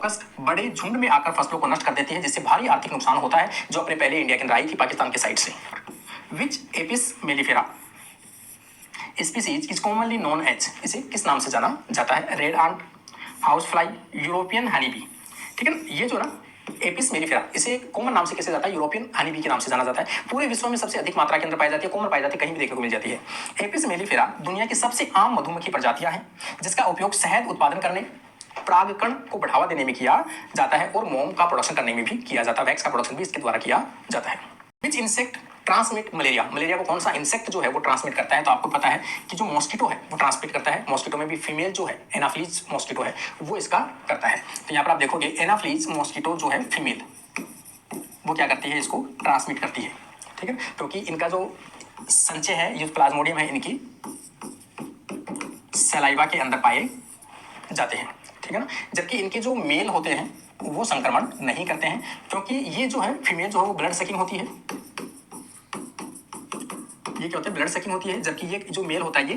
Locust बड़े झुंड में आकर फसलों को नष्ट कर देती है, जिससे भारी आर्थिक नुकसान होता है, जो अपने पहले इंडिया के अंदर आई थी पाकिस्तान के साइड से। Which Apis mellifera species is commonly known as, इसे किस नाम से जाना जाता है? Red ant, house fly, European honey bee. ठीक है ना, ये जो ना एपिस मेलिफेरा, इसे कॉमन नाम से कैसे जाता है? यूरोपियन हनी बी के नाम से जाना जाता है। पूरे विश्व में सबसे अधिक मात्रा के अंदर पाई जाती है, कॉमन पाई जाती है, कहीं भी देखने को मिल जाती है। एपिस मेलिफेरा दुनिया की सबसे आम मधुमक्खी प्रजातियां हैं, जिसका उपयोग शहद उत्पादन करने, परागकण को बढ़ावा देने में किया जाता है और मोम का प्रोडक्शन करने में भी किया जाता है। वैक्स का प्रोडक्शन भी इसके द्वारा किया जाता है। विच इंसेक्ट ट्रांसमिट मलेरिया, मलेरिया को कौन सा इंसेक्ट जो है वो ट्रांसमिट करता है? तो आपको पता है कि जो मॉस्किटो है वो ट्रांसमिट करता है। मॉस्किटो में भी फीमेल जो है एनाफ्लीज मॉस्किटो है वो इसका करता है। तो यहाँ पर आप देखोगे एनाफ्लीज मॉस्किटो जो है फीमेल, वो क्या करती है? इसको ट्रांसमिट करती है। ठीक है, क्योंकि इनका जो संचय है, ये प्लाज्मोडियम है, इनकी सलाइवा के अंदर पाए जाते हैं। ठीक है ना, जबकि इनके जो मेल होते हैं वो संक्रमण नहीं करते हैं, क्योंकि ये जो है फीमेल जो है वो ब्लड सकिंग होती है। ये क्या होता है? ब्लड सकिंग होती है, जबकि ये जो मेल होता है ये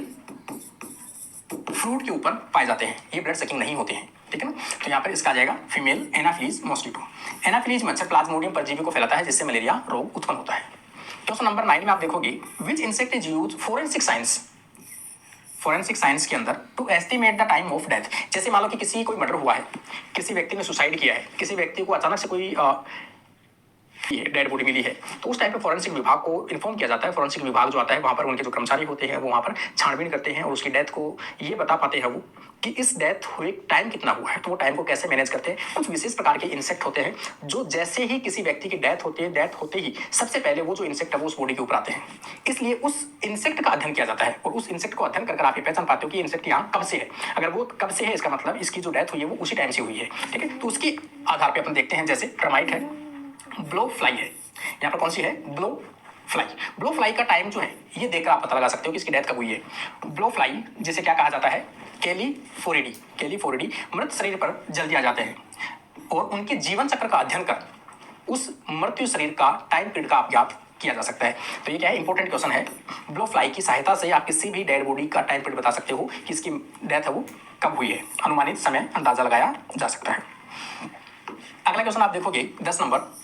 फ्रूट के ऊपर पाए जाते हैं, ये ब्लड सकिंग नहीं होते हैं। ठीक है ना, तो यहाँ पर इसका आ जाएगा फीमेल एनाफिलीज मॉस्किटो। एनाफिलीज मच्छर प्लाज्मोडियम परजीवी को फैलाता है, जिससे मलेरिया रोग उत्पन्न होता है। क्वेश्चन नंबर 9 में आप देखोगे which insect is use forensic science, forensic science के अंदर to estimate the time of death. जैसे मान लो कि किसी कोई मर्डर हुआ है, किसी व्यक्ति ने सुसाइड किया है, किसी व्यक्ति को अचानक से कोई डेड बॉडी मिली है, तो उस टाइम पे फॉरेंसिक विभाग को इन्फॉर्म किया जाता है। फॉरेंसिक विभाग जो आता है वहां पर उनके जो कर्मचारी होते हैं वो वहां पर छानबीन करते हैं और उसकी डेथ को ये बता पाते हैं वो कि इस डेथ हुए टाइम कितना हुआ है, तो वो टाइम को कैसे मैनेज करते हैं। कुछ विशेष प्रकार के इंसेक्ट होते हैं जो जैसे ही किसी व्यक्ति की डेथ होती है, डेथ होते ही सबसे पहले वो जो इंसेक्ट है वो उस बॉडी के ऊपर आते हैं, इसलिए उस इंसेक्ट का अध्ययन किया जाता है और उस इंसेक्ट को अध्ययन कर आप ये पहचान पाते हो कि इंसेक्ट यहाँ कब से है। अगर वो कब से है इसका मतलब इसकी जो डेथ हुई है वो उसी टाइम से हुई है। ठीक है, तो उसके आधार पर अपन देखते हैं, जैसे टर्माइट है, ब्लो फ्लाई है, यहाँ पर कौन सी है? Blow fly. ब्लो फ्लाई का टाइम जो है ये देखकर आप पता लगा सकते हो कि इसकी डेथ कब हुई है। ब्लो फ्लाई जिसे क्या कहा जाता है? कैलीफोरिडी, कैलीफोरिडी मृत शरीर पर जल्दी आ जाते हैं और उनके जीवन चक्र का अध्ययन कर उस मृत्यु शरीर का टाइम पीरियड का आप ज्ञात किया जा सकता है। तो ये क्या है? इंपॉर्टेंट क्वेश्चन है। ब्लो फ्लाई की सहायता से आप किसी भी डेड बॉडी का टाइम पीरियड बता सकते हो कि इसकी डेथ है वो कब हुई है, अनुमानित समय अंदाजा लगाया जा सकता है। अगला क्वेश्चन आप देखोगे 10 number,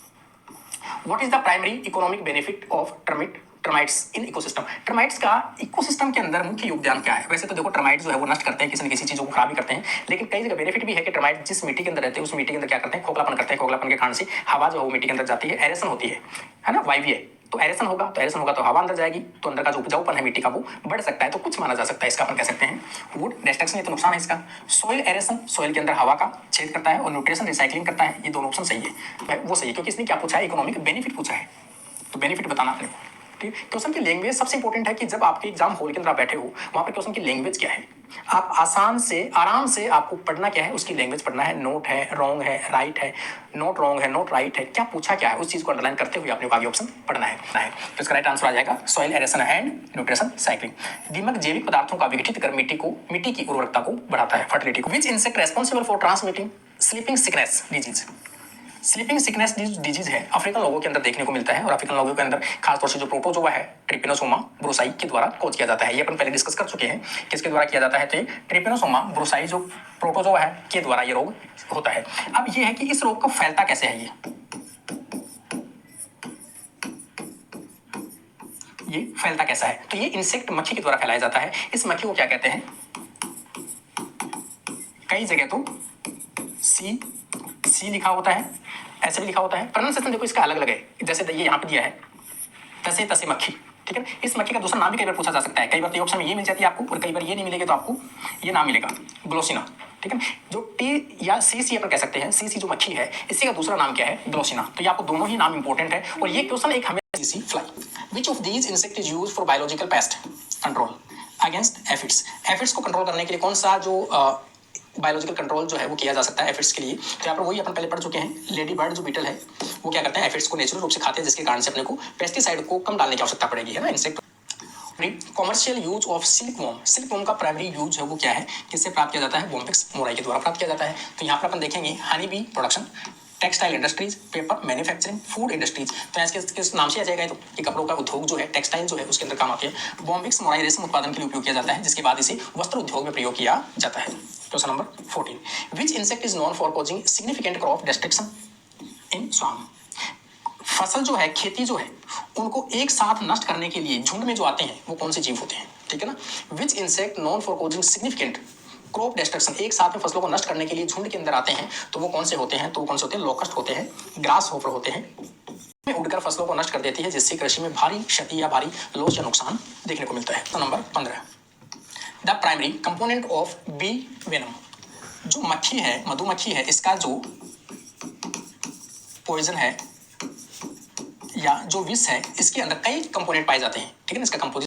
What is the primary economic benefit of termites in ecosystem? Termites का इकोसिस्टम के अंदर मुख्य योगदान क्या है? वैसे तो देखो टर्माइट जो है वो नष्ट करते हैं, किसी न किसी चीजों को खराब भी करते हैं, लेकिन कई जगह बेनिफिट भी है कि टर्माइट जिस मिट्टी के अंदर रहते हैं उस मिट्टी के अंदर क्या करते हैं? खोखलापन करते हैं। खोखलापन के कारण से हवा जो है वो मिट्टी के अंदर जाती है, एरेशन होती है ना, वायवीय। तो एरेशन होगा तो हवा अंदर जाएगी, तो अंदर का जो उपजाऊपन है मिट्टी का वो बढ़ सकता है। तो कुछ माना जा सकता है इसका, अपन कह सकते हैं वुड डिस्ट्रक्शन, ये तो नुकसान है इसका। सॉइल एरेशन, सॉइल के अंदर हवा का छेद करता है, और न्यूट्रिशन रिसाइकलिंग करता है। ये दोनों ऑप्शन सही है, वो सही है, क्योंकि इसने क्या पूछा है? इकोनॉमिक बेनिफिट पूछा है, तो बेनिफिट बताना आपने। ठीक, क्वेश्चन की लैंग्वेज सबसे इंपॉर्टेंट है कि जब आपके एग्जाम हॉल के अंदर आप बैठे हो वहां पर क्वेश्चन की लैंग्वेज क्या है, आप आराम से आपको पढ़ना क्या है, उसकी लैंग्वेज पढ़ना है। नोट है, रॉन्ग है, राइट है, नोट रॉन्ग है, नोट राइट है, क्या पूछा क्या है, उस चीज को अंडरलाइन करते हुए आपने आगे ऑप्शन पढ़ना है। तो इसका राइट आंसर आ जाएगा soil aeration and nutrition cycling. दीमक जैविक पदार्थों का विघटित कर मिट्टी की उर्वरकता को बढ़ाता है, फर्टिलिटी को। विच insect responsible for transmitting sleeping sickness disease? Sleeping sickness disease है, अफ्रीकन लोगों के अंदर देखने को मिलता है, और अफ्रीकन लोगों के अंदर खासतौर से जो प्रोटोजोआ है ट्रिपेनोसोमा ब्रुसाई के द्वारा कोज किया जाता है। ये अपन पहले डिस्कस कर चुके हैं किसके द्वारा किया जाता है, तो ये ट्रिपेनोसोमा ब्रुसाई जो प्रोटोजोआ है के द्वारा ये रोग होता है। अब ये है कि इस रोग को फैलता कैसे है, ये फैलता कैसा है? तो ये इंसेक्ट मक्खी के द्वारा फैलाया जाता है। इस मक्खी को क्या कहते हैं? कई जगह तो सी लिखा होता है, ऐसे भी लिखा होता है। प्रोनाउंसिएशन देखो इसका अलग अलग है, जैसे ये यहाँ पे दिया है तसे मक्खी। ठीक है, इस मक्खी का दूसरा नाम भी कई बार पूछा जा सकता है। कई बार तो ऑप्शन में ये मिल जाती है आपको, और कई बार ये नहीं मिलेगी तो आपको ये नाम मिलेगा, ग्लोसिना। ठीक है, जो टी या सी अपन कह सकते हैं, सी जो मक्खी है इसी का दूसरा नाम क्या है? ग्लोसिना। तो ये आपको दोनों ही नाम इंपॉर्टेंट है, और ये क्वेश्चन एक हमें सी fly. Which of these insect is use for biological pest control against aphids? Aphids को कंट्रोल करने के लिए कौन सा जो बायोलॉजिकल कंट्रोल जो है वो किया जा सकता है एफिड्स के लिए? तो यहाँ पर वही अपन पहले पढ़ चुके हैं, लेडी बर्ड जो बीटल है वो क्या करते हैं? एफिड्स को नेचुरल रूप से खाते हैं, जिसके कारण से अपने को पेस्टिसाइड को कम डालने की आवश्यकता पड़ेगी, है ना। Insect commercial use of silkworm का प्राइमरी यूज है वो क्या है, किससे प्राप्त किया जाता है? बॉम्बिक्स मोराई के द्वारा प्राप्त किया जाता है। तो यहाँ पर अपन देखेंगे honey bee production, textile industries, paper manufacturing, food industries. तो ऐसे किस नाम से आ जाएगा? तो ये कपड़ों का उद्योग जो है, टेक्सटाइल जो है उसके अंदर काम आती है। बॉम्बिक्स मोराई रेशम उत्पादन के लिए उपयोग किया जाता है, जिसके बाद इसे वस्त्र उद्योग में प्रयोग किया जाता है। Question number 14, which insect is known for causing significant crop destruction in swarm. फसल जो है, खेती जो है, उनको एक साथ नष्ट करने के लिए झुंड में जो आते हैं वो कौन से जीव होते हैं, ठीक है ना। विच insect known for causing significant crop destruction, एक साथ में फसलों को नष्ट करने के लिए झुंड के अंदर आते हैं, तो वो कौन से होते हैं, तो वो कौन से होते हैं, लोकस्ट होते हैं, ग्रास होपर होते हैं, में उड़कर फसलों को नष्ट कर देती है, जिससे कृषि में भारी क्षति या भारी लॉस या नुकसान देखने को मिलता है। तो number 15, the primary component of bee venom, जो मक्खी है, मधुमक्खी है, इसका जो पॉइजन है या जो विष है, इसके अंदर कई कंपोनेंट पाए जाते हैं, ठीक है ना, इसका कंपोजिशन